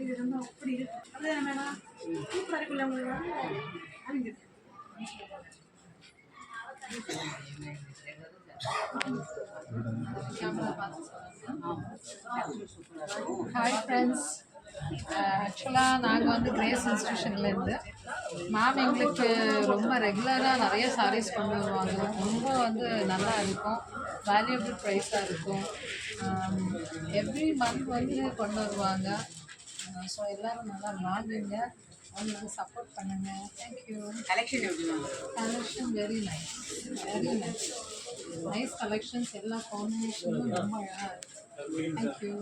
இது ரொம்ப அப்படி இருக்கு. அப்படியே மேடம் சூப்பராக இருக்குல்ல உங்களுக்கு. ஹாய் ஃப்ரெண்ட்ஸ், ஆக்சுவலாக நாங்கள் வந்து கிரேஸ் இன்ஸ்டியூஷன்லேருந்து மேம் எங்களுக்கு ரொம்ப ரெகுலராக நிறைய சாரீஸ் கொண்டு வருவாங்க. ரொம்ப வந்து நல்லா இருக்கும், வேல்யூபிள் ப்ரைஸாக இருக்கும். எவ்ரி மந்த் வந்து கொண்டு வருவாங்க. ஸோ எல்லோரும் நல்லா வாங்குங்க, அவங்களுக்கு சப்போர்ட் பண்ணுங்கள். Thank you. Collection very nice, very nice, nice collections. எல்லா காம்பினேஷனும் ரொம்ப அழகாக இருக்குது. தேங்க்யூ.